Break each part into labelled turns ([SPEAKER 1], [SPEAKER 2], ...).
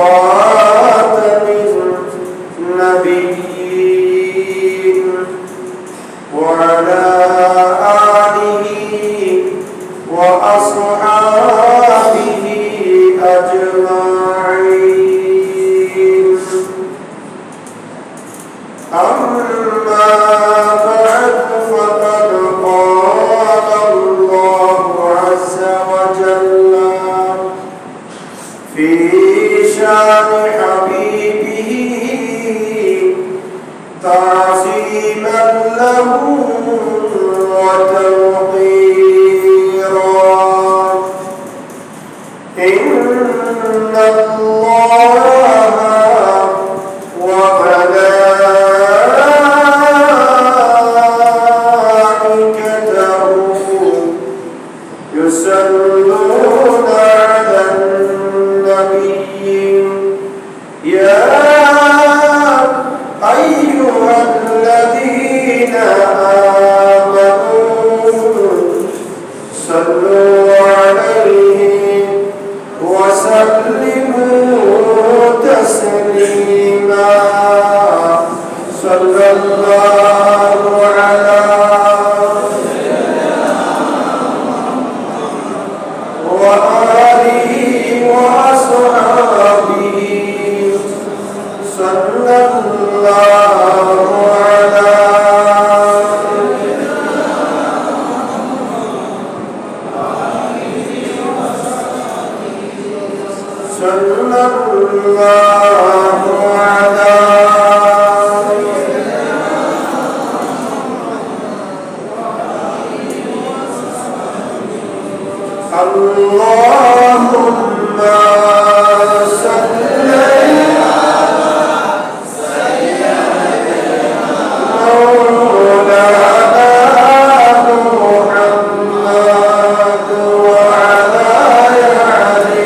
[SPEAKER 1] خاتم النبيين وعلى آله وأصحابه أجمعين. أما بعد فقد قال الله عز وجل في شان حبيبه تعظيما له وتوقيرا: إن الله وملائكته يصلون على النبي يا أيها الذين آمنوا صلوا عليه وسلموا تسليما. صلى الله على وآله وأصحابه صلى الله على صلى الله على اللهم صل مولانا محمد وعلى آله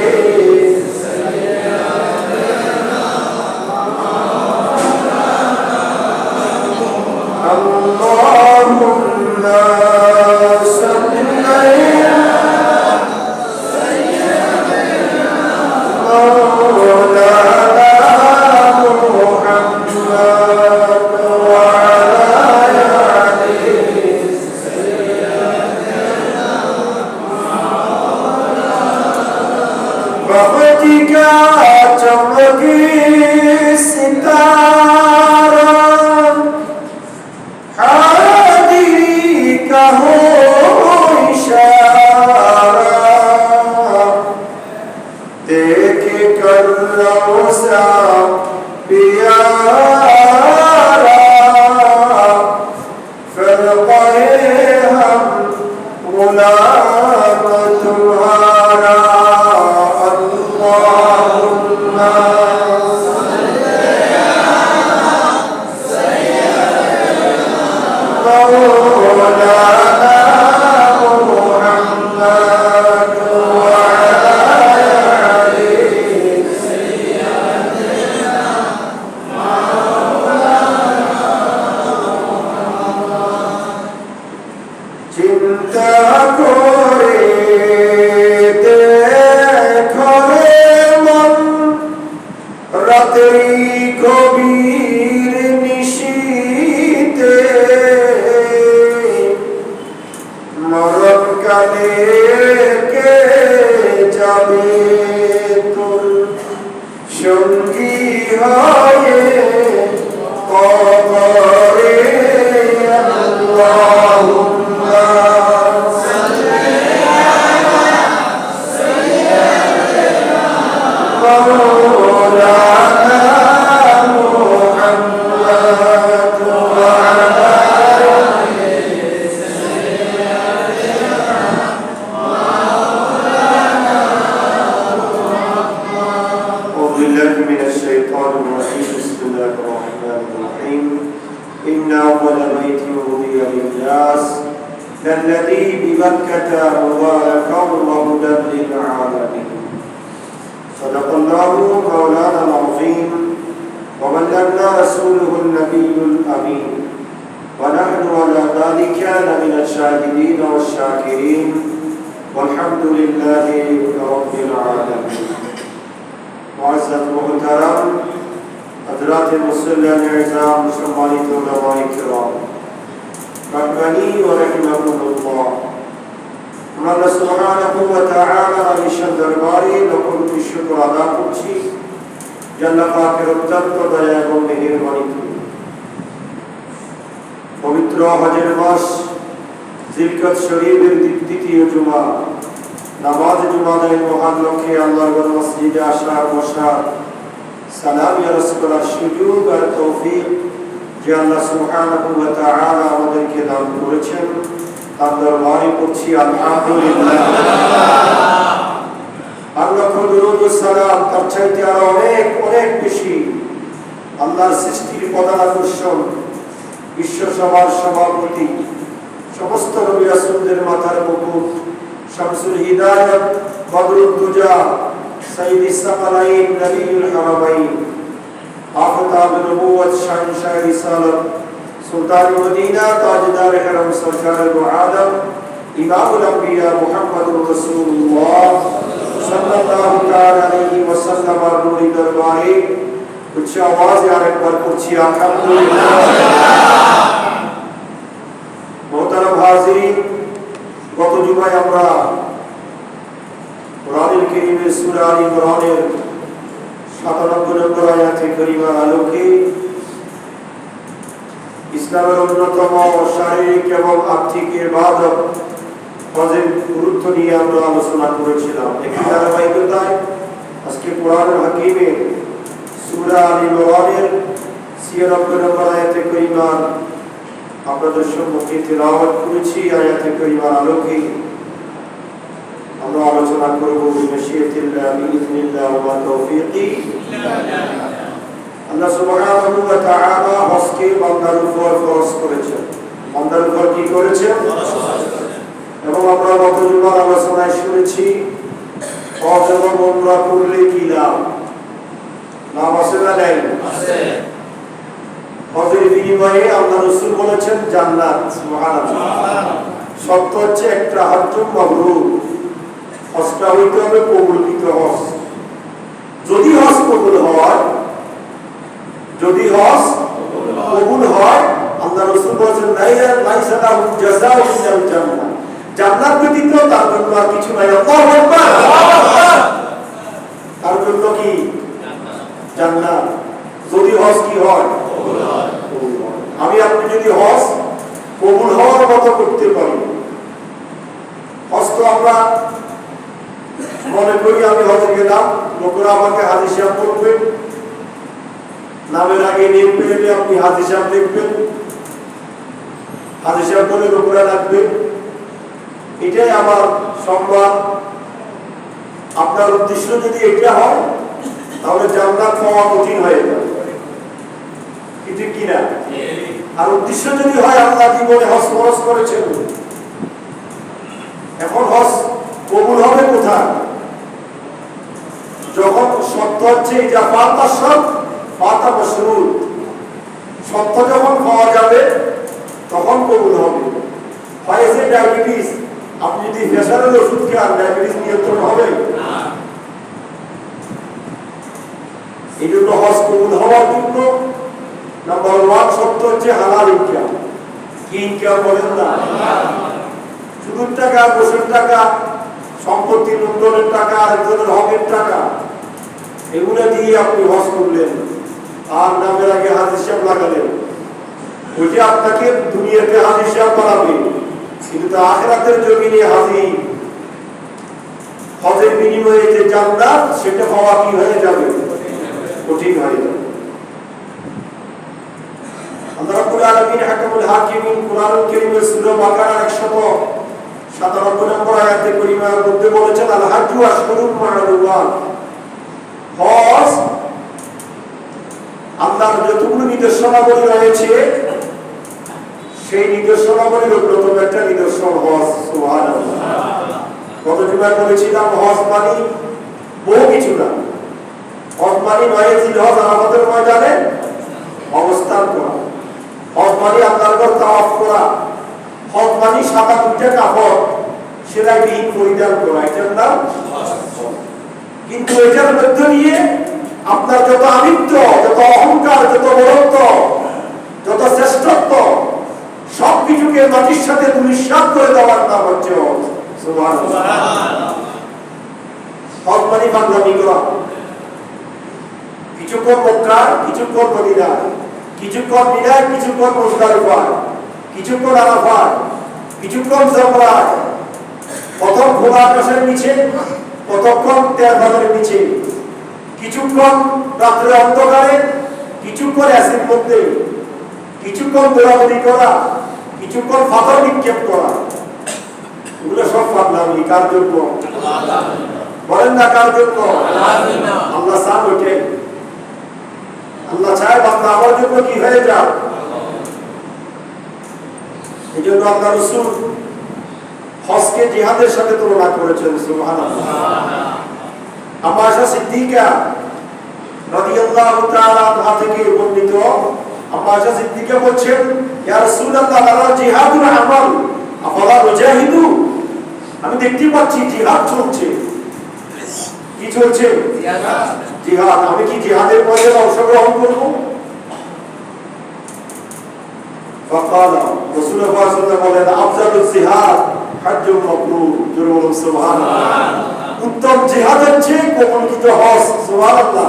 [SPEAKER 1] اللهم صل चमकी सितारा हादी का हो इशारा देख कर रोसा प्यारा फिर कहे हम गुलाम तुम्हारा। চিন্তা করে দেখো মন রাতের গভীর নিশীতে মরণকালে কে যাবে তোর সঙ্গী হয়ে কবরে। আল্লাহুম্মা مولانا محمد وعلى أعوذ بالله من الشيطان الرجيم. بسم الله الرحمن الرحيم. إن أول بيت وضع للناس للذي بمكة مباركا وهدى للعالمين. صدق الله مولانا العظيم وبلغنا رسوله النبي الأمين ونحن على ذلك لمن الشاهدين والشاكرين والحمد لله رب العالمين. মুআজ্জাজ মুহতারাম হযরত মুসল্লিয়ান ইজরাম সম্মানিত উলামায়ে কিরাম রাব্বানি ওয়া রাহিমাহুল্লাহ আল্লাহ সুবহানাহু ওয়া তাআলার ঈশান দরবারে লক্ষ কোটি শুকর আদা করছি যে আল্লাহ পাকের অত্যন্ত দয়া এবং মেহেরবানিতে পবিত্র হজের মাস জিলকত শরীফের দ্বিতীয় জুমা নামাজ জুমার মহান লক্ষ্যে আল্লাহর মসজিদে আসা বসা সালাম ইয়ারস করার সুযোগ আর তৌফিক যে আল্লাহ সুবহানাহু ওয়া তাআলা আমাদেরকে দান করেছেন তার দরবারে করছি আলহামদুলিল্লাহ। আল্লাহ দরুদ ও সালাম তার চাইতে আরো অনেক অনেক বেশি আল্লাহর সৃষ্টির প্রধান আকর্ষণ বিশ্ব সভার সভাপতি সমস্ত নবী রাসূলদের মাথার মুকুট শামসুল হিদায়াত বদরুদ দুজা সাইয়্যিদ সাকালাইন নবীউল হারামাইন আফতাব নবুওয়াত শাহনশাহ রিসালাত সুলতান মদিনা তাজদার হারাম সরকার ও আদম ইমামুল আম্বিয়া মুহাম্মদুর রাসূলুল্লাহ সাল্লাল্লাহু তাআলা আলাইহি ওয়াসাল্লাম এর নূরি দরবারে উচ্চ আওয়াজে আরেকবার করছি আলহামদুলিল্লাহ। মোহতারাম হাজিরিন, গত জুমায় আমরা কোরআনুল কারীমের সূরা আল ইমরানের 97 নম্বর আয়াতে কারিমার আলোকে ইসলামের অন্যতম শারীরিক এবং আর্থিক ইবাদত হজের গুরুত্ব নিয়ে আমরা আলোচনা করেছিলাম। একই ধারাবাহিকতায় আজকে কোরআনুল হাকীমের সূরা আল ইমরানের 96 নম্বর আয়াতে কারিমার আপনাদের সম্মুখে তেলাওয়াত করেছি। আয়াতে কারিমার আলোকে আমরা আলোচনা করব বিমাশিয়াতিল্লাহ বিইذنিল্লাহ ওয়া তাওফীকি আল্লাহ সুবহানাহু ওয়া তাআলা হজকে বান্দার উপর ফরজ করেছেন। বান্দার উপর কি করেছেন? এবং আমরা গত জুমার আলোচনায় শুনেছি হজ এবং উমরা করলে কি লাভ? লাভ আছে না নাই? আছে। হজের বিনিময়ে আল্লাহ রাসূল বলেছেন জান্নাত। সুবহানাল্লাহ। শর্ত হচ্ছে একটা হজ্জুম মাবরুর, হজটা হইতে হবে কবুলকৃত হজ। যদি হজ কবুল হয়, যদি হজ কবুল হয়, আল্লাহ রাসূল বলেছেন লাইসা লাহু জাযাউন ইল্লাল জান্নাহ, জান্নাত ব্যতীত তার জন্য আর কিছু নাই। আল্লাহু আকবার। তার জন্য কি? জান্নাত। যদি হজ কি হয়? কবুল হয়। আমি আপনি যদি হজ কবুল হওয়ার মতো করতে পারি, হজ তো আমরা মনে করি আমি হজে গেলাম, লোকেরা আমাকে হাজী সাহেব করবে, নামের আগে নেম পেলে আপনি হাজী সাহেব লিখবেন, হাজী সাহেব বলে লোকেরা রাখবে, এটাই আমার সম্মান। আপনার উদ্দেশ্য যদি এটা হয় তাহলে জান্নাত পাওয়া কঠিন হয়ে যাবে, ঠিক কিনা? আর উদ্দেশ্য যদি হয় আল্লাহ জীবনে হজ ফরজ করেছেন, এখন হজ কবুল হবে কোথায়? যখন সত্য হচ্ছে যা পাতা সব পাতা মশরুর, সত্য যখন পাওয়া যাবে তখন কবুল হবে। হয়েছে ডায়াবেটিস, আপনি যদি প্রেসারের ওষুধ খান ডায়াবেটিস নিয়ন্ত্রণ হবে না। এই জন্য হজ কবুল হওয়ার জন্য নাম্বার 1 সত্য হচ্ছে হালাল ইনকাম। কি ইনকাম বলেন না? সুদের টাকা, ঘুষের টাকা, সম্পত্তি লুণ্ঠনের টাকা, আরেকজনের হকের টাকা, এগুলো দিয়ে আপনি হজ করলেন আর নামের আগে হাজী সাহেব লাগালেন, ওইটা আপনাকে দুনিয়াতে হাজী সাহেব বানাবে, কিন্তু আখিরাতের জমিনে হাজী হজের বিনিময়ে যে জান্নাত সেটা পাওয়া কি হয়ে যাবে? কঠিন হয়ে যাবে। আল্লাহ রাব্বুল আলামিন হাকামুল হাকিমিন কোরআনুল কারীমের সূরা বাকারার 197 নম্বর আয়াতে কারিমার মধ্যে বলেছেন আল হাজ্জু আশহুরুম মা'লুমাত। হজ আল্লাহর যতগুলো নির্দেশনাবলী রয়েছে সেই নির্দেশনাবলীর অন্যতম একটা নিদর্শন হজ। সুবহানাল্লাহ। গত জুমায় বলেছিলাম হজ মানে বহু কিছু না। হজ মানে 9 জিলহজ আরাফাতের ময়দানে অবস্থান করা, হজ মানে আল্লাহর ঘর তাওয়াফ করা, হজ মানে সাদা দুইটা কাপড় সেলাই বিহীন পরিধান করা, এটার নাম। কিন্তু এটার মধ্যে দিয়ে আপনার যত আমিত্ব, যত অহংকার, যত বড়ত্ব, যত শ্রেষ্ঠত্ব, সবকিছুকে মাটির সাথে নিঃশ্বাস করে দেওয়ার নাম হচ্ছে হজ। সুবহানাল্লাহ। হজ মানে বাংলামি করা। কিছুক্ষণ মক্কা, কিছুক্ষণ মদিনা, কিছুক্ষণ মিনা, কিছুক্ষণ মুজদালিফা, কিছুক্ষণ আরাফা, কিছুক্ষণ জামরা, প্রথম খোলা আকাশের নিচে, কতক্ষণ তেরবাদের নিচে, কিছুক্ষণ রাত্রে অন্ধকারে, কিছুক্ষণ অ্যাসিড মধ্যে, কিছুক্ষণ দৌড়াদৌড়ি করা, কিছুক্ষণ পাথর নিক্ষেপ করা, এগুলো সব পাগলামি। কার জন্য? বলেন না কার জন্য? আল্লাহ চান ওঠে। আল্লাহ চায় বান্দা আমার জন্য কি হয়ে যাও। এই জন্য আল্লাহ রাসূল হজকে জিহাদের সাথে তুলনা করেছেন। সুবহানাল্লাহ। আম্মা আয়েশা সিদ্দিকা রাদিয়াল্লাহু তাআলা আনহা থেকে বর্ণিত, আম্মা আয়েশা সিদ্দিকা বলছেন, ইয়া রাসূলুল্লাহ তাআলা জিহাদুল আমাল আফালা নুজাহিদু, আমি দেখতে পাচ্ছি জিহাদ চলছে। কি চলছে? জিহাদ। আমি কি জিহাদের ময়দানে অংশগ্রহণ করব? فقال رسول الله صلى الله عليه وسلم افضل الجهاد حج مبرور। জোরে বলুন সুবহানাল্লাহ। উত্তম জিহাদ হচ্ছে কবুলকৃত হজ। সুবহানাল্লাহ।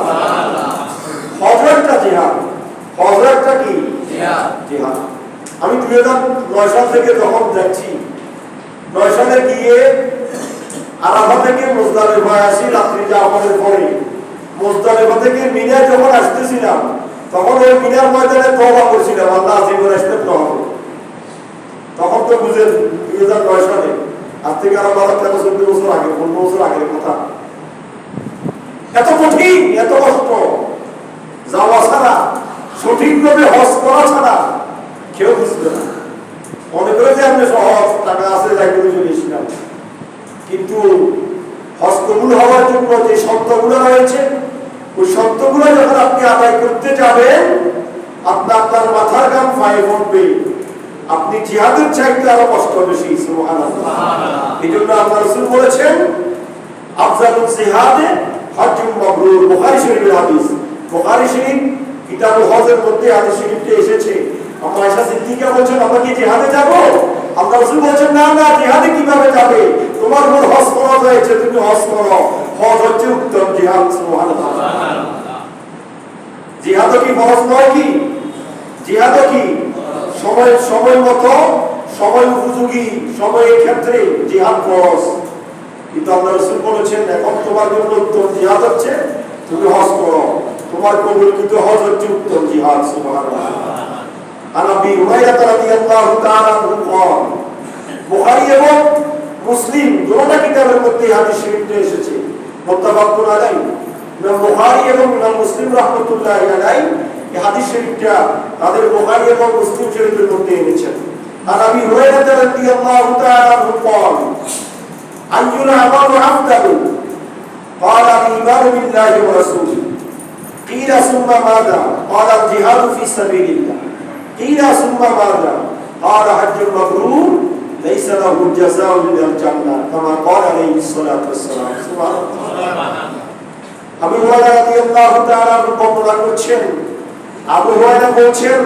[SPEAKER 1] হজ একটা জিহাদ। হজ একটা কি? জিহাদ। আমি 2009 সাল থেকে যখন যাচ্ছি, 9 সালে গিয়ে আরাফা থেকে মুজদালিফা আসি রাত্রি জামাতের পরে, মুজদালিফা থেকে মিনা যখন আসতেছিলাম তখন ওই মিনার ময়দানে তওবা করছিলাম, আল্লাহ জীবন আসতে হবে। তখন তো বুঝেন 2009 সালে, আজ থেকে আরো 12-13 বছর আগে, 15 বছর আগের কথা। এত কঠিন, এত কষ্ট, যাওয়া ছাড়া, সঠিকভাবে হজ করা ছাড়া কেউ বুঝবে না। মনে করে যে আপনি সহজ, টাকা আছে, যাই করে চলে এসেছিলাম। কিন্তু হজ কবুল হওয়ার জন্য যে শর্তগুলো রয়েছে, ওই শর্তগুলো যখন আপনি আদায় করতে যাবেন, আপনার মাথার ঘাম পায়ে পড়বে, আপনি জিহাদের চাইতে আরো কষ্ট বেশি। সুবহানাল্লাহ। এই জন্য আল্লাহ রাসূল বলেছেন আফজালুল জিহাদে হজ্জুম মাবরুর। বুখারী শরীফের হাদিস। বুখারী শরীফ কিতাবুল হজের মধ্যে হাদিস শরীফে এসেছে। আম্মা আয়েশা সিদ্দিকা বলেন, আমরা কি জিহাদে যাব? আল্লাহ রাসূল বলেন, না না, জিহাদে কিভাবে যাবে? তোমার উপর হজ ফরজ হয়েছে, তুমি হজ করো। হজ হচ্ছে উত্তম জিহাদ। সুবহানাল্লাহ। জিহাদ কি ফরজ নয়? কি জিহাদ কি সময় মতো, সময় উপযোগী, সময়ের ক্ষেত্রে জিহাদ ফরজ। কিন্তু আল্লাহ রাসূল বলেছেন, এখন তোমার জন্য উত্তম জিহাদ হচ্ছে তুমি হজ করো। তোমার কবুলকৃত হজ হচ্ছে উত্তম জিহাদ। সুবহানাল্লাহ। আন আবি হুরায়রা রাদিয়াল্লাহু তাআলা আনহু قال, বুখারী এবং মুসলিম দুটো কিতাবের মধ্যে হাদিস শরীফে এসেছে, মুত্তাফাকুন আলাইহি। ইমাম বুখারী এবং ইমাম মুসলিম রাহমাতুল্লাহি আলাইহি এই হাদিস শরীফটা তাদের বুখারী এবং মুসলিম শরীফের মধ্যে এনেছেন। আন আবি হুরায়রা রাদিয়াল্লাহু তাআলা আনহু قال, আইয়ুল আমালু আফদালু? قال الإيمان بالله ورسوله. قيل ثم ماذا؟ قال الجهاد في سبيل الله. قيل ثم ماذا؟ قال حج مبرور ليس له جزاء إلا الجنة كما قال عليه الصلاة والسلام. سبحان الله. আবু হুরায়রা রাদিয়াল্লাহু তাআলা বর্ণনা করছেন, আবু হুরায়রা বলছেন,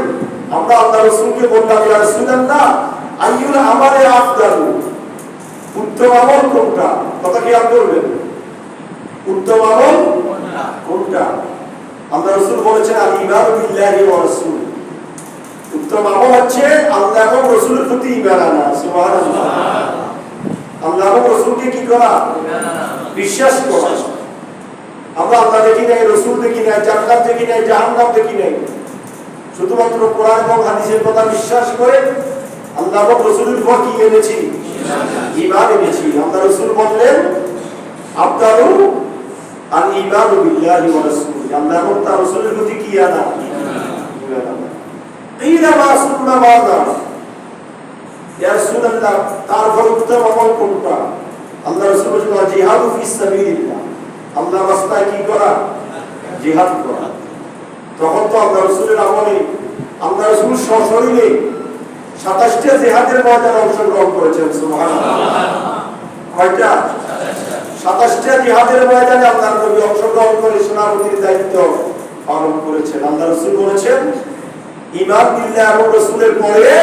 [SPEAKER 1] আমরা আল্লাহর রাসূলকে বললাম, ইয়া রাসূলুল্লাহ, আইয়ুল আমালি আফদালু? উত্তম আমল কোনটা? কথা কি আপনি বলবেন? উত্তম আমল কোনটা? আল্লাহ রাসূল বলেছেন, আল ঈমানু বিল্লাহি ওয়া রাসূল। উত্তম আমল হচ্ছে আল্লাহ এবং রাসূলের প্রতি ঈমান আনা। সুবহানাল্লাহ। আল্লাহ এবং রাসূলকে কি করা? বিশ্বাস করা। আমরা আল্লাহ দেখি নাই, রাসূল দেখি নাই, জান্নাত দেখি নাই, জাহান্নাম দেখি নাই, শুধুমাত্র কোরআন এবং হাদিসের কথা বিশ্বাস করে আল্লাহ এবং রাসূলের উপর কি এনেছি? ঈমান এনেছি। আল্লাহ রাসূল বললেন, আফদালু আল ঈমানু বিল্লাহি ওয়া রাসূলিহি। আল্লাহ এবং তার রাসূলের প্রতি কি আনা? ঈমান আনা। কিলা মা সুন্না মাযা? ইয়া রাসূলুল্লাহ, তারপর উত্তম আমল কোনটা? আল্লাহ রাসূল বলেছেন, জিহাদু ফিস সাবিলিল্লাহ। আল্লাহর রাস্তায় কি করা? জিহাদ করা। তখন তো আল্লাহ রাসূলের আমলে আল্লাহ রাসূল সশরীরে 27টা জিহাদের ময়দানে অংশগ্রহণ করেছেন। সুবহানাল্লাহ। কয়টা? 27টা জিহাদের ময়দানে আল্লাহর নবী অংশগ্রহণ করে সেনাপতির দায়িত্ব পালন করেছেন। আল্লাহ রাসূল বলেছেন ঈমান বিল্লাহ এবং রাসূলের পরে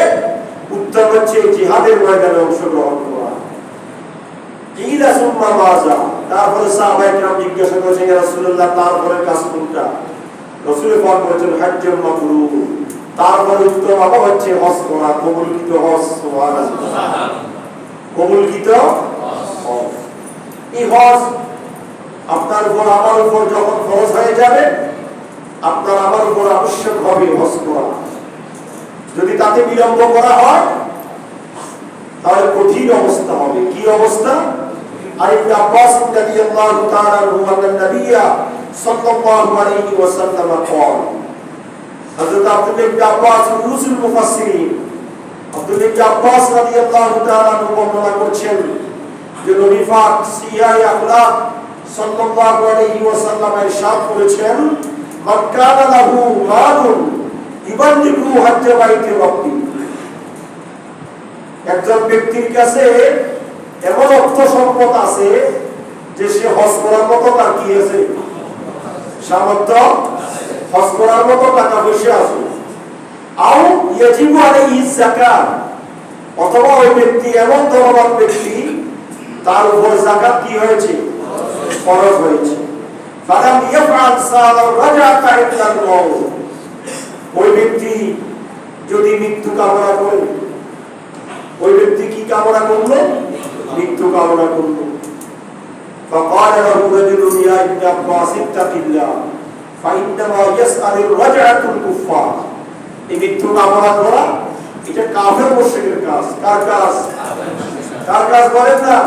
[SPEAKER 1] উত্তম হচ্ছে জিহাদের ময়দানে অংশগ্রহণ করা। কিলা সুম্মা মাযা, তারপরে সাহাবায়ে কেরাম জিজ্ঞাসা করেছেন ইয়া রাসূলুল্লাহ তারপরে কাজ কোনটা? রাসূল পাক বলেছেন হজ্জুল মাবরুর, তারপরে উত্তম আমল হচ্ছে হজ করা, কবুলকৃত হজ। সুবহানাল্লাহ, কবুলকৃত হজ। এই হজ আপনার উপর আমার উপর যখন ফরজ হয়ে যাবে, আপনার আমার উপর আবশ্যক হবে হজ করা। যদি তাতে বিলম্ব করা হয় তাহলে কঠিন অবস্থা হবে। কি অবস্থা? আর ইবনে আব্বাস রাদিয়াল্লাহু তাআলা আনহু আন নবী সাল্লাল্লাহু আলাইহি ওয়াসাল্লাম قال, হযরত আব্দুল্লাহ ইবনে আব্বাস রুসুল মুফাসসিরিন আব্দুল্লাহ ইবনে আব্বাস রাদিয়াল্লাহু তাআলা আনহু বর্ণনা করছেন যে নবী পাক সিয়ায়ে আখলাক সাল্লাল্লাহু আলাইহি ওয়াসাল্লাম ইরশাদ করেছেন মান কানা লাহু মালুন ইবাল্লিগু হজ্জ বাইতি রাব্বি, একজন ব্যক্তির কাছে এমন অর্থ সম্পদ আছে যে সে হজ করার মতো তার কি আছে, সামর্থ্য, হজ করার মতো টাকা পয়সা আছে। আও ইয়াজিবু আলাইহি যাকাত, অথবা ওই ব্যক্তি এমন ধনবান ব্যক্তি তার উপর যাকাত কি হয়েছে, ফরজ হয়েছে। ফালাম ইয়াফআল সালাম রাজাতা ইল্লাল মাউত, ওই ব্যক্তি যদি মৃত্যু কামনা করে, ওই ব্যক্তি কি কামনা করলো, মৃত্যু কামনা করলো। فقال له رجل يا ابن عباس اتق الله فإنما يسأل الرجعة الكفار, এই মৃত্যু কামনা করা এটা কাফের মুশরিকের কাজ। কার কাজ? কার কাজ বলেন না?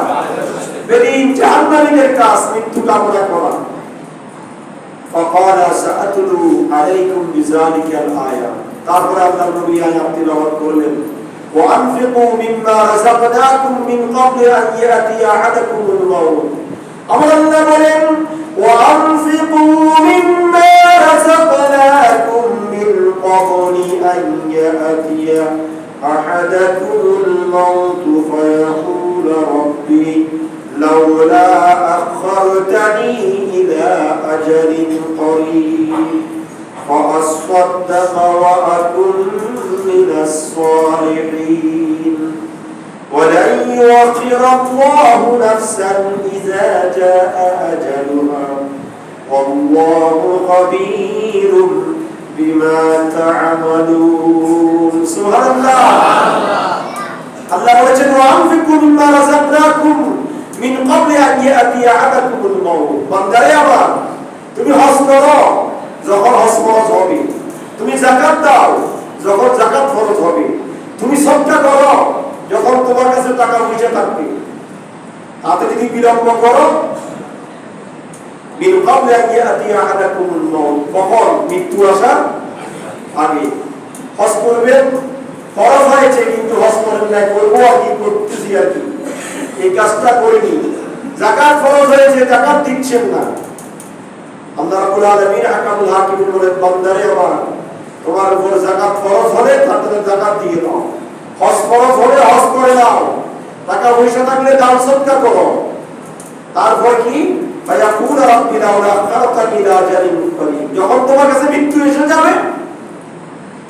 [SPEAKER 1] বেদিন জাহান্নামীদের কাজ মৃত্যু কামনা করা। فقال سأتلو عليكم بذلك الآية, তারপরে আল্লাহর নবী আয়াত তিলাওয়াত করলেন وأنفقوا مما رزقناكم من قبل أن يأتي أحدكم الموت, আমার আল্লাহ বলেন وأنفقوا مما رزقناكم من قبل أن يأتي أحدكم الموت فيقول ربي لولا أخرتني إلى أجل قريب فأصدق وأكن من الصالحين ولن يؤخر الله نفسا إذا جاء أجلها والله خبير بما تعملون. سبحان الله. আল্লাহ বলেছেন ওয়ানফিকু মিম্মা রাযাকনাকুম মিন ক্বাবলি আন ইয়াতিয়া আহাদাকুমুল মাউত, বান্দারে আমার তুমি হজ করো যখন হজ ফরজ হবে, তুমি যাকাত দাও যখন যাকাত ফরজ হবে, তুমি সদকা করো যখন তোমার কাছে টাকা পয়সা থাকবে। তাতে যদি বিলম্ব করো মিন ক্বাবলি আন ইয়াতিয়া আহাদাকুমুল মাউত, কখন? মৃত্যু আসার আগে। হজ করবেন, ফরজ হয়েছে কিন্তু হজ করেন না, করবো আর কি, করতেছি আর কি, এই কাজটা করিনি। যাকাত ফরজ হয়েছে, যাকাত দিচ্ছেন না। আল্লাহ রাব্বুল আলামিন হাকামুল হাকিম বলেন বান্দারে আমার তোমার উপর যাকাত ফরজ হলে তাতে যাকাত দিয়ে দাও, হজ ফরজ হলে হজ করে দাও, টাকা পয়সা থাকলে দান সদকা করো। তারপর কি? ফায়াকুল রাব্বি লাউলা আখখারতানি ইলা আজালিন করিব, যখন তোমার কাছে মৃত্যু এসে যাবে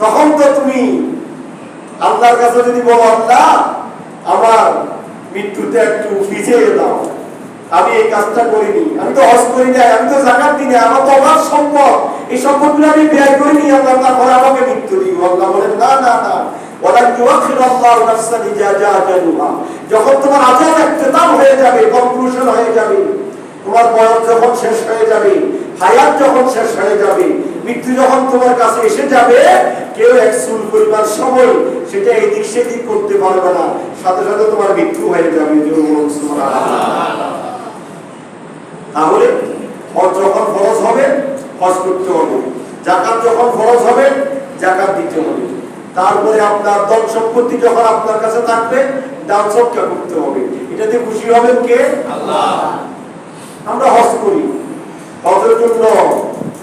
[SPEAKER 1] তখন তো তুমি আল্লাহর কাছে যদি বলো আল্লাহ আমার মৃত্যুতে একটু পিছিয়ে দাও, আমি এই কাজটা করিনি, আমি তো হজ করি নাই, আমি তো যাকাত দিই না, আমার তো অভাব সম্পদ, এই সম্পদগুলো আমি ব্যয় করিনি, আল্লাহ তারপরে আমাকে মৃত্যু দিও। আল্লাহ বলেন না না না, ওয়ালান ইউআখিরাল্লাহু নাফসান ইযা জাআ আজালুহা, যখন তোমার আজাল ইখতিতাম হয়ে যাবে, কনক্লুশন হয়ে যাবে, তোমার বয়স যখন শেষ হয়ে যাবে, হায়াত যখন শেষ হয়ে যাবে, মৃত্যু যখন তোমার কাছে এসে যাবে, কেউ একচুল পরিবার সময় সেটা এদিক সেদিক করতে পারবে না, সাথে সাথে তোমার মৃত্যু হয়ে যাবে। তাহলে হজ যখন ফরজ হবে হজ করতে হবে, যাকাত যখন ফরজ হবে যাকাত দিতে হবে, তারপরে আপনার ধন সম্পত্তি যখন আপনার কাছে থাকবে দান সদকা করতে হবে। এটাতে খুশি হবেন কে? আল্লাহ। আমরা হজ করি, হজের জন্য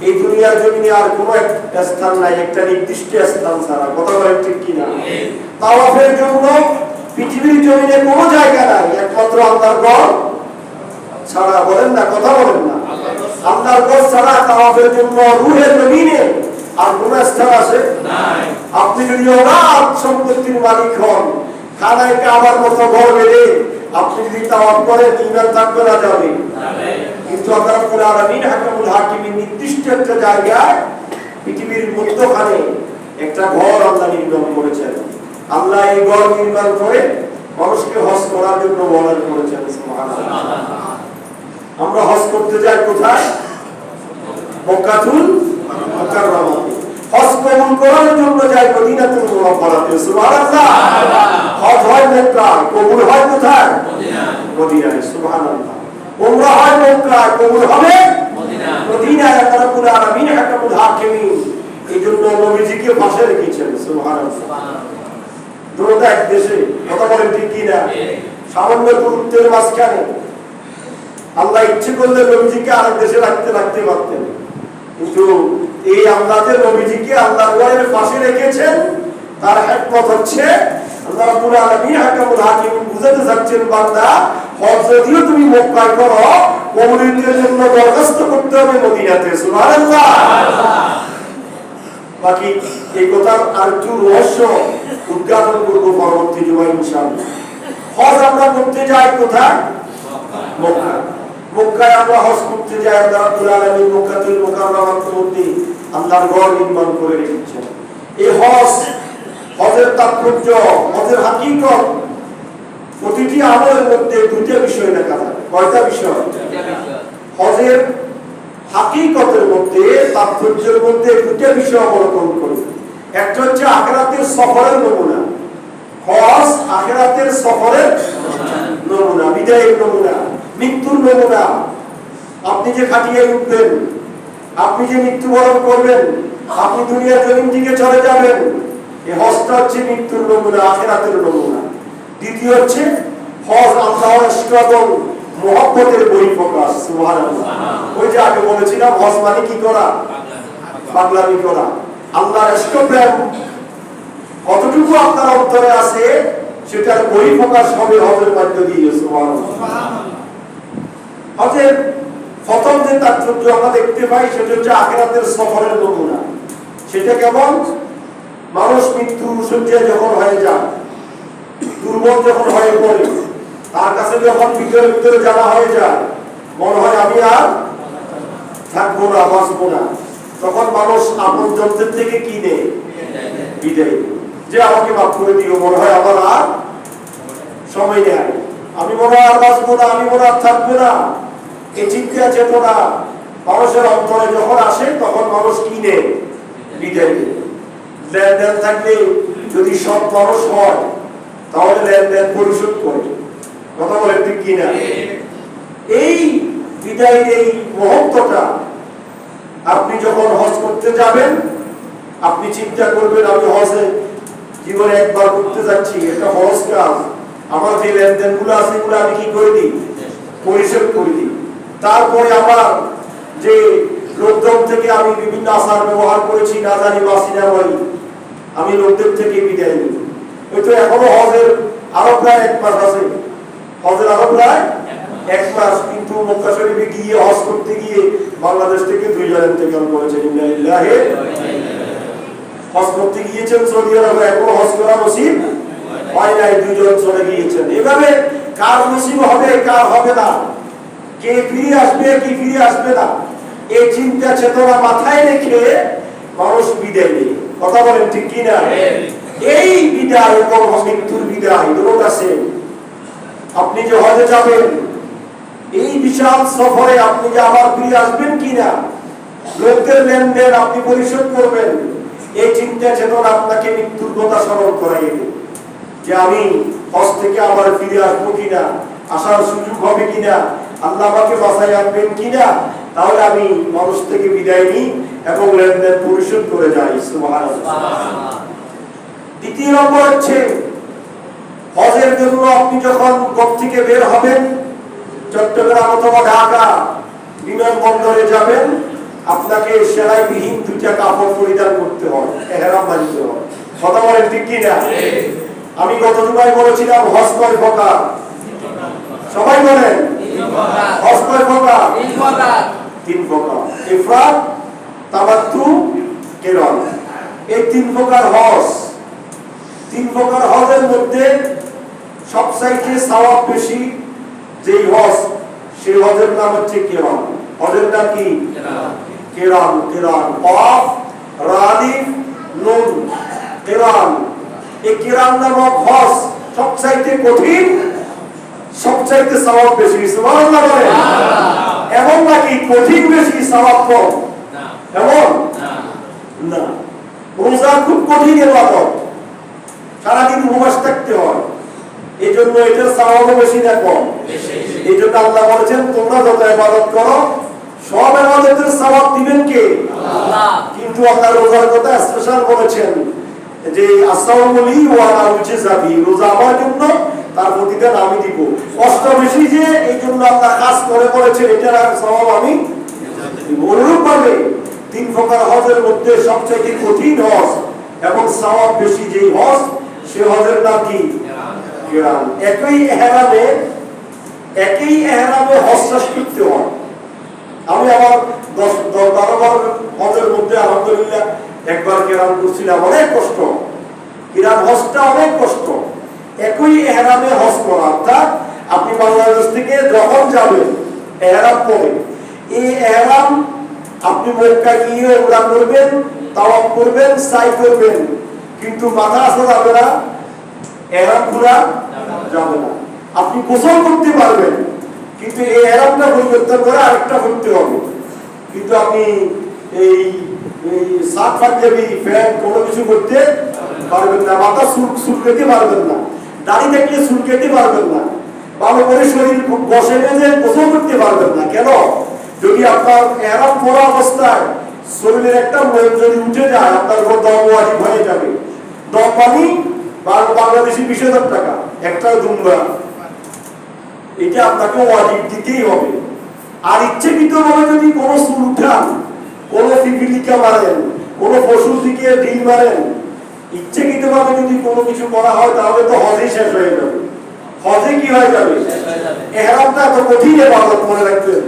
[SPEAKER 1] এই দুনিয়ার জমিনে আর কোনো একটা স্থান নাই, একটা নির্দিষ্ট স্থান ছাড়া। কথা বলেন ঠিক কিনা? তাওয়াফের জন্য পৃথিবীর জমিনে কোনো জায়গা নাই, একমাত্র আল্লাহর ঘর ছাড়া। বলেন না, কথা বলেন না। আল্লাহর ঘর ছাড়া তাওয়াফের জন্য রুহের জমিনে আর কোন স্থান আছে? আপনি যদি অগাধ সম্পত্তির মালিক হন, খানায় কাবার মতো ঘর বেড়ে আপনি যদি তাওয়াফ করেন, ঈমান থাকবে না যাবে? কিন্তু আল্লাহ রাব্বুল আলামিন হাকামুল হাকিমিন নির্দিষ্ট একটা জায়গায় পৃথিবীর মধ্যখানে একটা ঘর আল্লাহ নির্মাণ করেছেন। আল্লাহ এই ঘর নির্মাণ করে মানুষকে হজ করার জন্য বলার করেছেন। সুবহানাল্লাহ। আমরা হজ করতে যাই কোথায়? মক্কাতুল মুকাররমাতে। হজ কবুল করার জন্য যাই মদিনাতুল মুনাওয়ারাতে। সুবহানাল্লাহ। হজ হয় মক্কায়, কবুল হয় কোথায়? মদিনায়। সুবহানাল্লাহ। উমরা হয় মক্কায়, কবুল হবে মদিনায়। আল্লাহ রাব্বুল আলামিন হাকামুল হাকিমিন এইজন্য নবীজিকে পাশে রেখেছেন। সুবহানাল্লাহ। দুটোটা এক দেশে, কথা বলেন ঠিক কি না? সামান্য দূরত্বের মাঝখানে আল্লাহ ইচ্ছে করলে নবীজিকে আরেক দেশে রাখতে পারতেন, কিন্তু এই আল্লাহর নবীজিকে আল্লাহর ঘরের পাশে রেখেছেন। তার হিকমত হচ্ছে আল্লাহ রাব্বুল আলামিন হাকামুল হাকিম বুঝাতে যাচ্ছেন, বান্দা হজ যদিও তুমি মক্কায় করো, কবুলের জন্য দরখাস্ত করতে হবে মদিনাতে। সুবহানাল্লাহ। বাকি এই কথার আর একটু রহস্য উদ্ঘাটন করবো পরবর্তী জুমায় ইনশাআল্লাহ। হজ আমরা করতে যাই কোথায়? মক্কা। মক্কায় আমরা হজ করতে যাই, আল্লাহ রাব্বুল আলামিন মক্কাতুল মুকাররমার মধ্যে আল্লাহর ঘর নির্মাণ করে রেখেছেন। এই হজের তাৎপর্য, হজের হাকিকত, প্রতিটি আমলের মধ্যে দুইটা বিষয় লেখা থাকে। কয়টা বিষয়? হজের হাকিকতের মধ্যে, তাৎপর্যের মধ্যে দুইটা বিষয় অবলোকন করি। একটা হচ্ছে আখিরাতের সফরের নমুনা। হজ আখিরাতের সফরের নমুনা, বিদায়ের নমুনা, মৃত্যুর নমুনা। আপনি যে খাটিয়ে উঠবেন, আপনি যে মৃত্যুবরণ করবেন, আপনি দুনিয়ার জমিন থেকে চলে যাবেন, এই হজটা হচ্ছে মৃত্যুর নমুনা, আখিরাতের নমুনা। দ্বিতীয় হচ্ছে হজ আল্লাহর ইশক এবং মুহাব্বতের বহিঃপ্রকাশ। সুবহানাল্লাহ। ওই যে আগে বলেছিলাম, হজ মানে কি করা? পাগলামি করা। আল্লাহর ইশক প্রেম কতটুকু আপনার অন্তরে আছে সেটার বহিঃপ্রকাশ হবে হজের মধ্য দিয়ে। সুবহানাল্লাহ। হজের প্রথম যে তাৎপর্য আমরা দেখতে পাই সেটা হচ্ছে আখিরাতের সফরের নমুনা। সেটা কেমন? মানুষ মৃত্যু শয্যায় যখন হয়ে যায়, দুর্বল যখন হয়ে পড়ে, তার কাছে যখন ভিতরে ভিতরে জানা হয়ে যায়, মনে হয় আমি আর থাকবো না, বাঁচবো না, তখন মানুষ আপন জনদের থেকে কি নেয়? বিদায়। যে আমাকে মাফ করে দিও, মনে হয় আমার আর সময় নেই, আমি মনে হয় আর বাঁচবো না, আমি মনে আর থাকবো না। এই চিন্তা চেতনা মানুষের অন্তরে যখন আসে, তখন মানুষ কি নেয়? বিদায়। লেনদেন থাকলে যদি সব মানুষ হয়, তাহলে লেনদেন পরিশোধ করে। কথা বলেন ঠিক কিনা? এই বিদায়ের এই মুহূর্তটা আপনি যখন হজ করতে যাবেন, আপনি চিন্তা করবেন, আমি হজে জীবনে একবার করতে যাচ্ছি, এটা হজ কাজ, আমার যে লেনদেন গুলো আছে এগুলো আমি কি করে দিই? পরিশোধ করে দিই। তারপরে আমার যে লোকজন থেকে আমি বিভিন্ন আচার ব্যবহার করেছি, না জানি বাসি না বলি, আমি লোকদের থেকে বিদায় নিই। হয়তো এখনো হজের আরো প্রায় 1 মাস আছে, হজের আরো প্রায় 1 মাস, কিন্তু মক্কা শরীফে গিয়ে হজ করতে গিয়ে বাংলাদেশ থেকে 2 জন ইন্তেকাল করেছেন। ইন্নালিল্লাহি হজ করতে গিয়েছেন সৌদি আরবে, এখনো হজ করা নসিব হয় নাই, 2 জন চলে গিয়েছেন। এভাবে কার নসিব হবে, কার হবে না, কে ফিরে আসবে, কি ফিরে আসবে না, এই চিন্তা চেতনা মাথায় রেখে মানুষ বিদায় নেয়। কথা বলেন ঠিক কিনা? এই বিদায় এবং মৃত্যুর বিদায় দুটো আছে। আপনি যে হজে যাবেন, এই বিশাল সফরে আপনি যে আবার ফিরে আসবেন কিনা, লোকদের লেনদেন আপনি পরিশোধ করবেন, এই চিন্তা চেতনা আপনাকে মৃত্যুর কথা স্মরণ করাই দেবে, যে আমি হজ থেকে আবার ফিরে আসবো কিনা, আসার সুযোগ হবে কিনা, আল্লাহ আমাকে বাঁচাই আনবেন কিনা, তাহলে আমি মানুষ থেকে বিদায় নিই এবং লেনদেন পরিশোধ করে যাই। সুবহানাল্লাহ। দ্বিতীয় নম্বর হচ্ছে হজের জন্য আপনি যখন ঘর থেকে বের হবেন, চট্টগ্রাম অথবা ঢাকা বিমানবন্দরে যাবেন, আপনাকে সেলাইবিহীন 2টা কাপড় পরিধান করতে হয়, ইহরাম বাঁধতে হয়। কথা বলেন ঠিক কিনা? আমি গত জুমায় বলেছিলাম হজ কয় প্রকার? সবাই বলেন হজ কয় প্রকার? তিন প্রকার, ইফরাদ, তামাত্তু, কিরান। এই তিন প্রকার হজ, তিন প্রকার হজের মধ্যে সবচাইতে সওয়াব বেশি যেই হজ, সেই হজের নাম হচ্ছে কিরান। হজের নাম কি? কিরান। কিরান, কফ রালিফ নুন, কিরান। এই কিরান নামক হজ সবচাইতে কঠিন, সবচাইতে সওয়াব বেশি। সুবহানাল্লাহ বলেন। এমন নাকি কঠিন বেশি সওয়াব কম? এমন না। রোজা খুব কঠিন ইবাদত, সারাদিন উপবাস থাকতে হয়, এই জন্য এটার সওয়াব বেশি না কম? এই জন্য আল্লাহ বলেছেন তোমরা যত ইবাদত করো সব ইবাদতের সওয়াব দিবেন কে? আল্লাহ। কিন্তু আল্লাহ রোজার কথা স্পেশাল বলেছেন যে আস-সাওমু লি ওয়া আনা উজযা বিহি, রোজা আমার জন্য, তার প্রতিদান আমি দিব। কষ্ট বেশি যে এই জন্য আল্লাহ খাস করে বলেছেন এটার সওয়াব আমি দিব। অনুরূপভাবে তিন প্রকার হজের মধ্যে সবচেয়ে কঠিন হজ এবং সওয়াব বেশি যেই হজ, সে হজের নাম কি? কিরান। একই ইহরামে হজ শেষ করতে হয়। আমি আমার 10-12 বার হজের মধ্যে আলহামদুলিল্লাহ একবার কিরান করছিলাম, অনেক কষ্ট। কিরান হজটা অনেক কষ্ট। একই ইহরামে হজ করা, অর্থাৎ আপনি বাংলাদেশ থেকে যখন যাবেন ইহরাম পরে, এই ইহরাম আপনি মক্কা গিয়ে উমরা করবেন, তাওয়াফ করবেন, সাই করবেন, কিন্তু মাথা আসা যাবে না, ইহরাম খোলা যাবে না। আপনি গোসল করতে পারবেন, কিন্তু এই ইহরামটা পরিবর্তন করে আরেকটা করতে হবে। কিন্তু আপনি এই শার্ট পাঞ্জাবি প্যান্ট কোনো কিছু করতে পারবেন না, মাথা চুলকাতে পারবেন না, দাড়ি থাকলে চুলকাতে পারবেন না, ভালো করে শরীর বসে বেঁধে গোসল করতে পারবেন না। কেন? যদি আপনার ইহরাম পরা অবস্থায় শরীরের একটা মন যদি উঠে যায়, আপনার উপর দম ওয়াজিব হয়ে যাবে। দম পানি বাংলাদেশি 20,000 টাকা, একটা দুমরা, এটা আপনাকে ওয়াজিব দিতেই হবে। আর ইচ্ছাকৃতভাবে যদি কোনো চুল উঠান, কোনো পিপিলিকা মারেন, কোনো পশুর দিকে ঢিল মারেন, ইচ্ছাকৃতভাবে যদি কোনো কিছু করা হয়, তাহলে তো হজই শেষ হয়ে যাবে। হজে কি হয়ে যাবে? ইহরামটা এত কঠিন ইবাদত, মনে রাখবেন।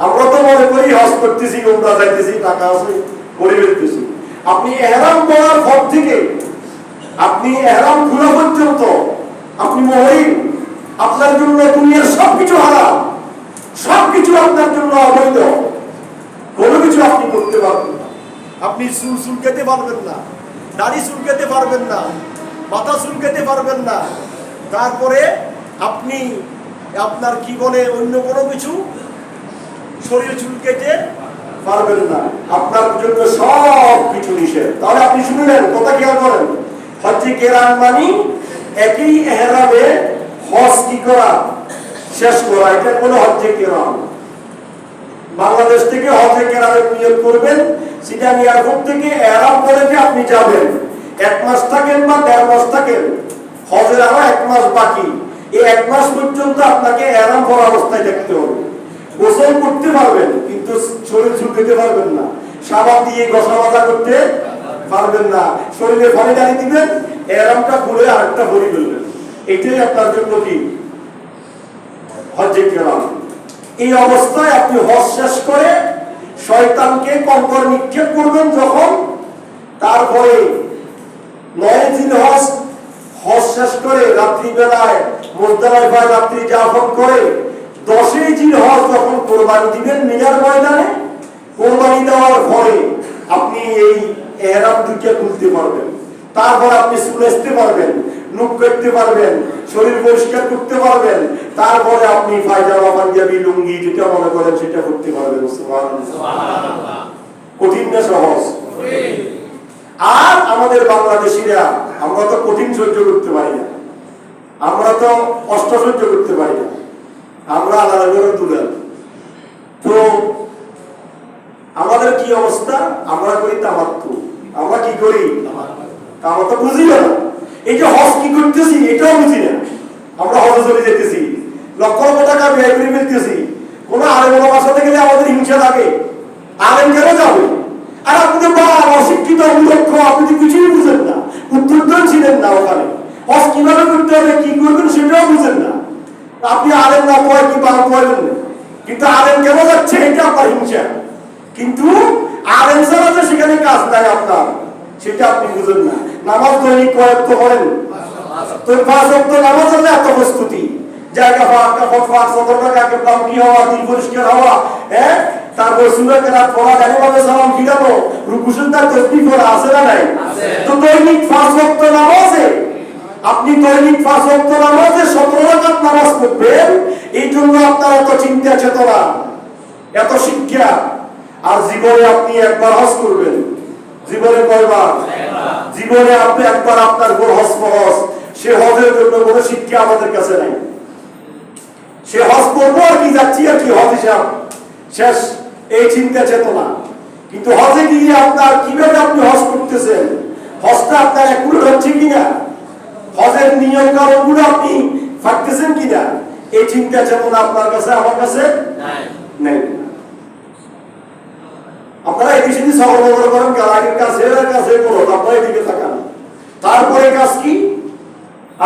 [SPEAKER 1] আমরা তো মনে করি হজ করতেছি, উমরা যাইতেছি, টাকা আছে করে ফেলতেছি। আপনি ইহরাম করার পর থেকে আপনি ইহরাম খোলা পর্যন্ত আপনি মুহরিম, আপনার জন্য দুনিয়ার সবকিছু হারাম, সবকিছু আপনার জন্য অবৈধ, কোনো কিছু আপনি করতে পারবেন না। আপনি চুল চুলকাতে পারবেন না, দাড়ি চুলকাতে পারবেন না, মাথা চুলকাতে পারবেন না, তারপরে আপনি আপনার কি বলে অন্য কোনো কিছু শরীর চুলকাতে পারবেন না। আপনার জন্য সব কিছু নিষেধ। তাহলে আপনি শুনলেন, কথা খেয়াল করেন, হজ্জে কিরান মানে একই ইহরামে হজ কি করা? শেষ করা। এটা কোনো হজ্জে কিরান। বাংলাদেশ থেকে হজ্জে কিরানের নিয়ত করবেন, সেটা এয়ারপোর্ট থেকে ইহরাম করে যে আপনি যাবেন, 1 মাস থাকেন বা 1.5 মাস থাকেন, হজের আরো 1 মাস বাকি, এই 1 মাস পর্যন্ত আপনাকে ইহরাম পরা অবস্থায় থাকতে হবে। গোসল করতে পারবেন, কিন্তু শরীর চুলকাতে পারবেন না, সাবান দিয়ে ঘষা মাজা করতে পারবেন না, শরীরে পানি ঢালি দিবেন, ইহরামটা খুলে আরেকটা ভরি ফেলবেন। এটাই আপনার জন্য কি? হজ্জে কিরান। এই অবস্থায় আপনি হজ শেষ করে শয়তানকে কঙ্কর নিক্ষেপ করবেন যখন, তারপরে 9 জিলহজ হজ শেষ করে রাত্রিবেলায় মুজদালিফায় রাত্রি যাপন করে 10 জিলহজ যখন কোরবানি দিবেন মিনার ময়দানে, কোরবানি দেওয়ার পরে আপনি এই ইহরাম দুইটা খুলতে পারবেন। তারপর আপনি চুল আসতে পারবেন, মুখ কাটতে পারবেন, শরীর পরিষ্কার করতে পারবেন, তারপরে আপনি পায়জামা পাঞ্জাবি লুঙ্গি যেটা মনে করেন সেটা করতে পারবেন। সুবহানাল্লাহ। কঠিন না সহজ? আর আমাদের বাংলাদেশিরা, আমরা তো কঠিন সহ্য করতে পারি না, আমরা তো কষ্ট সহ্য করতে পারি না, আমরা আলাদা করে তুলেন। তো আমাদের কি অবস্থা? আমরা করি তামাত্তু। আমরা কি করি? আমরা তো বুঝি না। এই যে হজ কি করতেছি এটাও বুঝি না। আমরা হজে চলে যেতেছি, লক্ষ লক্ষ টাকা ব্যয় করে ফেলতেছি, কোনো আলেম বাসাতে গেলে আমাদের হিংসা লাগে, আলেম কেন যাবে? আর আপনি তো অশিক্ষিত, অমূর্খ, আপনি তো কিছুই বুঝেন না, উত্তর ছিলেন না ওখানে। হজ কিভাবে করতে হবে, কি করবেন সেটাও বুঝেন না। আপনি আলেম না পড়ে কি পালন করবেন? কিন্তু আলেম কেন যাচ্ছে এটা আপনার হিংসা। কিন্তু আলেম ছাড়া যে সেখানে কাজ নাই আপনার, সেটা আপনি বুঝেন না। নামাজ দৈনিক কয়েক তো করেন, তো 5 ওয়াক্ত নামাজ হলে এত প্রস্তুতি, জায়গা ফাঁক কাপড় ফাঁক সতর্কতা দাম কি হওয়া, দিল পরিষ্কার হওয়া, হ্যাঁ, তারপর সূরা কেরাত পড়া, জানিভাবে সালাম ফিরানো, রুকু সিজদা তাসবিহ পড়া আছে না নাই? তো দৈনিক 5 ওয়াক্ত নামাজে আপনি দৈনিক 5 ওয়াক্ত নামাজে 17 রাকাত নামাজ পড়বেন, এই জন্য আপনার এত চিন্তা চেতনা, এত শিক্ষা। আর জীবনে আপনি একবার হজ করবেন, জীবনে কয়বার? জীবনে আপনি একবার আপনার গোল হজ ফরজ, সে হজের জন্য কোনো শিক্ষা আমাদের কাছে নাই। সে হজ করবো আর কি, যাচ্ছি আর কি, হজ হিসাব শেষ, এই চিন্তা চেতনা। কিন্তু হজে গিয়ে আপনার কিভাবে আপনি হজ করতেছেন, হজটা আপনার অ্যাকুরেট হচ্ছে কিনা, হজের নিয়ম কানুন গুলো আপনি ফাটতেছেন কিনা, এই চিন্তা চেতনা আপনার কাছে আমার কাছে নাই। আপনারা এই দেশে সফর করেন, গাড়ির কাছে কাছে করুন, আপনারা এদিকে তাকান। তারপরে কাজ কি?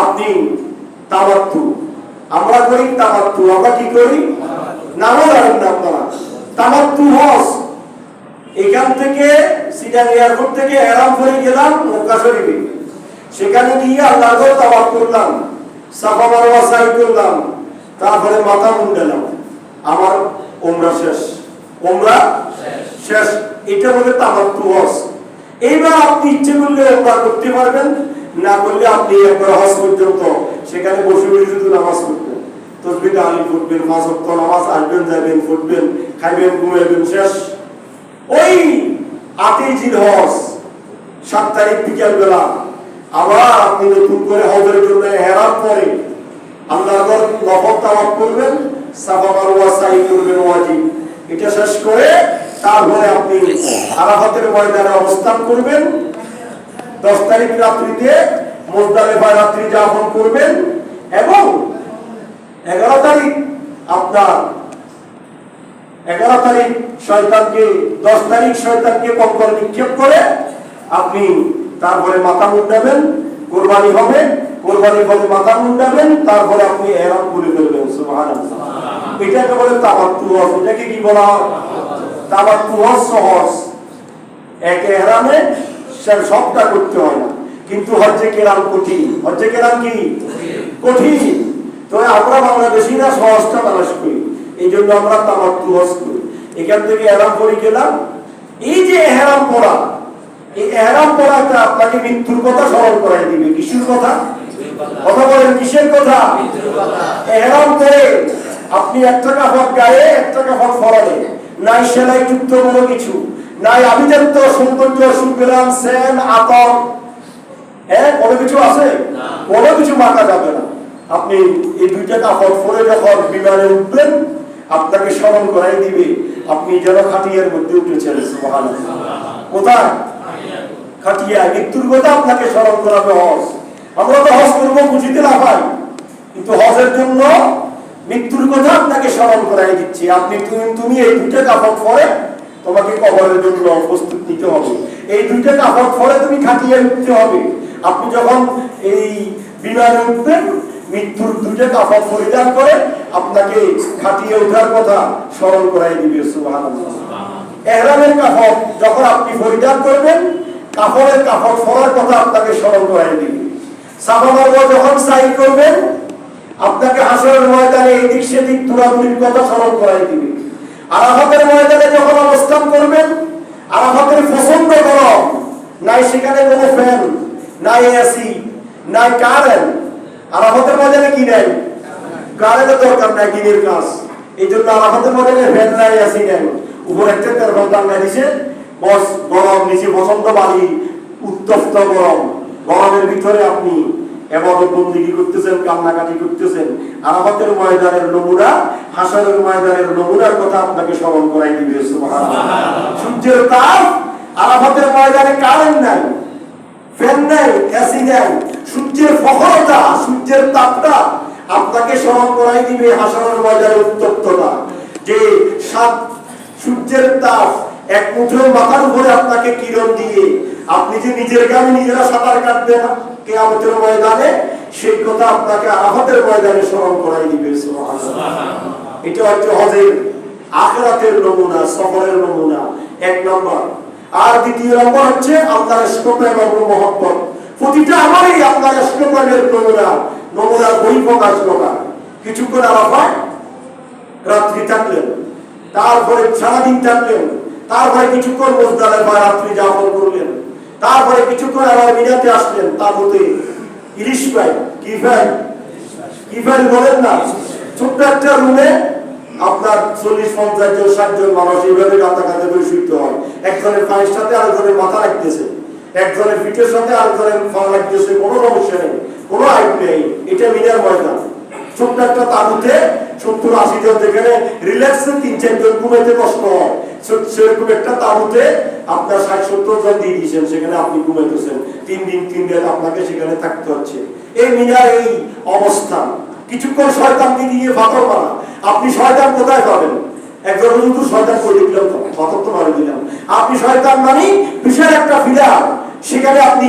[SPEAKER 1] আপনি তামাত্তু, আমরা করি তামাত্তু। আমরা কি করি? নামও জানেন না আপনারা। তামাত্তু হজ, এখান থেকে সিটাং এয়ারপোর্ট থেকে এহরাম করে গেলাম মক্কা শরীফে, সেখানে গিয়ে আল্লাহর ঘর তাওয়াফ করলাম, সাফা মারওয়া সাই করলাম, তারপরে মাথা মুন্ডালাম, আমার উমরা শেষ। উমরা শেষ, এটা বলে তামাত্তু হজ। এইবার আপনি ইচ্ছে করলে উমরা করতে পারবেন, না করলে আপনি একবার হজ পর্যন্ত সেখানে বসে বসে শুধু নামাজ পড়বেন, তাসবিহ তাহলিল পড়বেন, 5 ওয়াক্ত নামাজ, আসবেন যাবেন পড়বেন, খাইবেন ঘুমাইবেন, শেষ। ওই 8 জিলহজ 7 তারিখ বিকেল বেলা আবার আপনি নতুন করে হজের জন্য ইহরাম পরে আল্লাহর ঘর নফল তাওয়াফ করবেন, সাফা মারওয়া সাই করবেন ওয়াজিব। এটা শেষ করে তারপরে আপনি আরাফাতের ময়দানে অবস্থান করবেন। 10 তারিখ রাত্রিতে মুজদালিফায় রাত্রি যাপন করবেন এবং 11 তারিখ আপনার 11 তারিখ শয়তানকে 10 তারিখ শয়তানকে কঙ্কর নিক্ষেপ করে আপনি তারপরে মাথা মুন্ডাবেন, কুরবানি হবে, কুরবানির পরে মাথা মুন্ডাবেন, তারপরে আপনি ইহরাম খুলে ফেলবেন। সুবহানাল্লাহ। এটাকে বলে তামাত্তু হজ। এটাকে কি বলা হয়? তামাত্তু হজ সহজ, এক ইহরামে সবটা করতে হয় না, কিন্তু হজ্জে কেরাম কঠিন। হজ্জে কেরাম কি কঠিন? তো আমরা বাংলাদেশিরা সহজটা তালাশ করি, এই জন্য আমরা তামাত্তু হজ করি। এখান থেকে ইহরাম পরে গেলাম, এই যে ইহরাম পরা, এই ইহরাম পরাটা আপনাকে মৃত্যুর কথা স্মরণ করাই দিবে। কিসের কথা? কথা বলেন, কিসের কথা? ইহরাম করে আপনি একটা কাপড় গায়ে, একটা কাপড় ফরালে, নাই সেলাই যুক্ত কোনো কিছু, নাই আভিজাত্য সৌন্দর্য সুগ্রাম সেন আতর, হ্যাঁ, কোনো কিছু আছে? কোনো কিছু মাখা যাবে না। আপনি এই 2টা কাপড় পরে যখন বিমানে উঠবেন, আপনাকে স্মরণ করাই দিবে আপনি যেন খাটিয়ার মধ্যে উঠেছেন। সুবহানাল্লাহ। কোথায়? খাটিয়া। মৃত্যুর কথা আপনাকে স্মরণ করাবে হজ। আমরা তো হজ করবো বুঝিতে না পাই, কিন্তু হজের জন্য মৃত্যুর কথা আপনাকে স্মরণ করাই দিচ্ছি। আপনি তুমি এই 2টা কাপড় পরে তোমাকে কবরের জন্য প্রস্তুত নিতে হবে। এই 2টা কাপড় পরে তুমি খাটিয়ে উঠতে হবে। আপনি যখন এই বিমানে উঠবেন, মৃত্যুর 2টা কাপড় পরিধান করে আপনাকে খাটিয়ে ওঠার কথা স্মরণ করাই দিবে। সুবহানাল্লাহ। ইহরামের কাপড় যখন আপনি পরিধান করবেন, কাপড়ের কাপড় পরার কথা আপনাকে স্মরণ করাই দিবে। সাফা মারওয়া যখন সাই করবেন, আপনাকে হাসরের ময়দানে এদিক সেদিক দৌড়াদৌড়ির কথা স্মরণ করাই দিবে। আরাফাতের ময়দানে যখন অবস্থান করবেন, আরাফাতের প্রচন্ড গরম, নাই সেখানে কোনো ফ্যান, নাই এসি, নাই কারেন্ট। আরাফাতের ময়দানে কি নাই? কারেন্টের দরকার নাই, দিনের কাজ। এই জন্য আরাফাতের ময়দানে ফ্যান নাই, এসি নাই, উপর একটা তেরফল টাঙ্গা দিছে, বস গরম, নিচে প্রচন্ড বালি, উত্তপ্ত গরম। গরমের ভিতরে আপনি ইবাদত বন্দেগী করতেছেন, কান্নাকাটি করতেছেন। আরাফাতের ময়দানের নমুনা, হাসরের ময়দানের নমুনার কথা আপনাকে স্মরণ করাই দিবে। সুবহানাল্লাহ। সূর্যের তাপ, আরাফাতের ময়দানে কারেন্ট নাই, ফ্যান নাই, এসি নাই, সূর্যের প্রখরতা, সূর্যের তাপটা আপনাকে স্মরণ করাই দিবে হাসরের ময়দানের উত্তপ্ততা। যে সূর্যের তাপ এক মুঠো মাথার উপরে আপনাকে কিরণ দিয়ে আপনি যে নিজের গায়ে নিজেরা সাঁতার কাটবেন কিয়ামতের ময়দানে, সেই কথা আপনাকে আরাফাতের ময়দানে স্মরণ করাই দিবে। সুবহানাল্লাহ। এটা হচ্ছে হজের আখিরাতের নমুনা, সফরের নমুনা, এক নম্বর। আর দ্বিতীয় নম্বর হচ্ছে আল্লাহর ইশক এবং মহব্বত। প্রতিটা আমারই আল্লাহর ইশকের নমুনার বহিঃপ্রকাশ ঘটা। কিছুক্ষণ আরাফায় রাত্রি থাকলেন, তারপরে সারাদিন থাকলেন, তারপরে কিছুক্ষণ মুজদালিফায় রাত্রি যাপন করলেন, তারপরে কিছুক্ষণ আবার মিনাতে আসলেন। তাবুতে ইলিশ ফ্রাই, কি ফ্রাই বলেন না, ছোট্ট একটা রুমে আপনার 40-50 জন 60 জন মানুষ এইভাবে কাছাকাছি করে শুইতে হয়। একজনের পায়ের সাথে আরেকজনের মাথা রাখতেছে, একজনের পিঠের সাথে আরেকজনের পা রাখতেছে, কোনো সমস্যা নেই, কোনো আইন নেই। এটা মিনার ময়দান। ছোট্ট একটা তাবুতে 70-80 জন, যেখানে রিল্যাক্সে 3-4 জন ঘুমাইতে কষ্ট হয়, সেরকম একটা তাবুতে আপনার 60-70 জন দিয়ে দিয়েছেন, সেখানে আপনি ঘুমাইতেছেন 3 দিন 3 রাত আপনাকে সেখানে থাকতে হচ্ছে। এই মিনার এই অবস্থান। কিছুক্ষণ শয়তানকে দিয়ে ফাতর মারা, আপনি শয়তান কোথায় পাবেন? একজন শুধু শয়তান করে দিলাম, তো ফাতর তো মারা দিলাম। আপনি শয়তান মানে বিশাল একটা ফিলার, সেখানে আপনি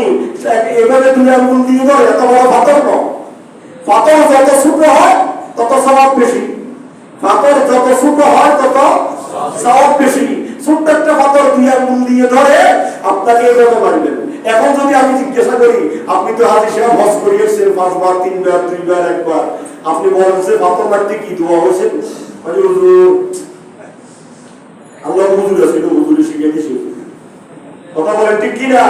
[SPEAKER 1] এভাবে দুই আঙ্গুল দিয়ে ধরে, এত বড় ফাতর নয়। ফাতর যত ছোট হয় তত সওয়াব বেশি, ফাতর যত ছোট হয় তত সওয়াব বেশি। ছোট্ট একটা ফাতর দুই আঙ্গুল দিয়ে ধরে আপনাকে এভাবে মারবেন। এখন যদি আমি জিজ্ঞাসা করি, আপনি তো হাজী সাহেব হজ করিয়েছেন 5 বার, 3 বার, 2 বার, 1 বার, আপনি বলেন যে ফাতর মারতে কি দোয়া হয়েছে? হুজুর আল্লাহ হুজুর আছে, এটা হুজুরে শিখিয়ে দিয়েছে। কথা বলেন ঠিক কিনা?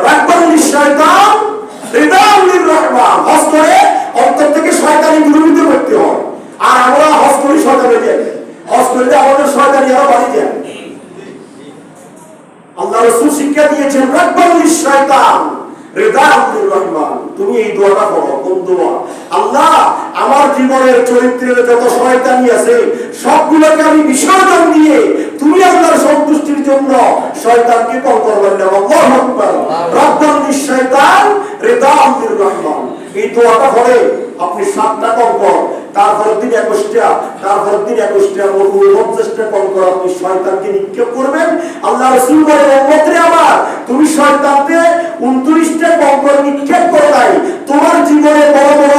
[SPEAKER 1] রাখবেন শয়তান রিদাউলির রহমান। হজ করে অন্তর থেকে শয়তানি দূরীভূত করতে হয়। আর আমরা হজ করি শয়তানে যাই, হজ করলে আমাদের শয়তানি আরো বাড়ি যায়। আল্লাহ রাসূল শিক্ষা দিয়েছেন রাখবেন শয়তান রিদাউলির রহমান। তুমি এই দোয়াটা পড়ো। কোন দোয়া? আল্লাহ আমার জীবনের চরিত্রের যত শয়তানি আছে সবগুলোকে আমি বিসর্জন দিয়ে তুমি আল্লাহর সন্তুষ্টির জন্য শয়তানকে কঙ্কর বানাও। আল্লাহু আকবার। রাব্বান লিশ-শাইতান রিদাউলির রহমান। এই দোয়াটা পড়ে আপনি 7টা কঙ্কর, তারপরের দিন 21টা, তারপরের দিন 21টা, 49টা কঙ্কর আপনি শয়তানকে নিক্ষেপ করবেন। আল্লাহ রাসূল বলেন, উম্মতরে আমার, তুমি শয়তানকে 29টা কঙ্কর নিক্ষেপ করো নাই, তোমার জীবনে বড় বড়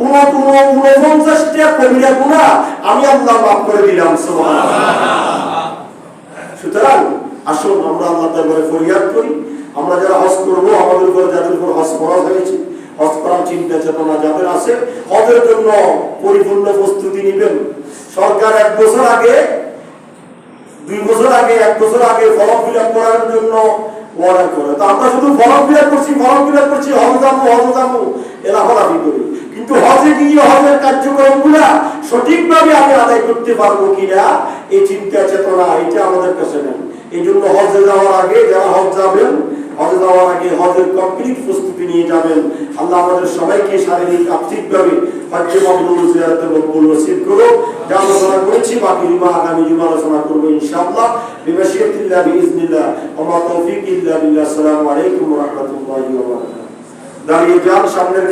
[SPEAKER 1] 49টা কবিরা গুনাহ আমি আল্লাহ মাফ করে দিলাম। সুবহানাল্লাহ। সুতরাং আসুন আমরা আল্লাহর দরবারে ফরিয়াদ করি। আমরা যারা হজ করব, আমাদের উপর যাদের উপর হজ ফরজ হয়েছে, হজ করার চিন্তা চেতনা যাদের আছে, হজের জন্য পরিপূর্ণ প্রস্তুতি নেবেন। সরকার 1 বছর আগে, 2 বছর আগে, 1 বছর আগে ফর্ম ফিল আপ করার জন্য অর্ডার করে। তো আমরা শুধু ফর্ম ফিল আপ করছি, হজ যাবো এলাফালাফি করি। কিন্তু হজে গিয়ে হজের কার্যক্রমগুলা সঠিকভাবে আমি আদায় করতে পারবো কিনা, এই চিন্তা চেতনা এটা আমাদের কাছে নেই। এই জন্য হজে যাওয়ার আগে, যারা হজ যাবেন, হজে যাওয়ার আগে হজের কমপ্লিট প্রস্তুতি নিয়ে যাবেন। আল্লাহ আমাদের সবাইকে শারীরিক আর্থিকভাবে হজ্জে মাবরুর জিয়ারতে মকবুল নসিব করুন। যা আলোচনা করেছি বাকি জুমা আগামী জুমা আলোচনা করবো ইনশাআল্লাহ। বিমাশিয়াতিল্লাহ বিইজনিল্লাহ ওয়া মা তাওফীক ইল্লা বিল্লাহ। আসসালামু আলাইকুম ওয়া রাহমাতুল্লাহি ওয়া বারাকাতুহু। দাঁড়িয়ে যান সামনে।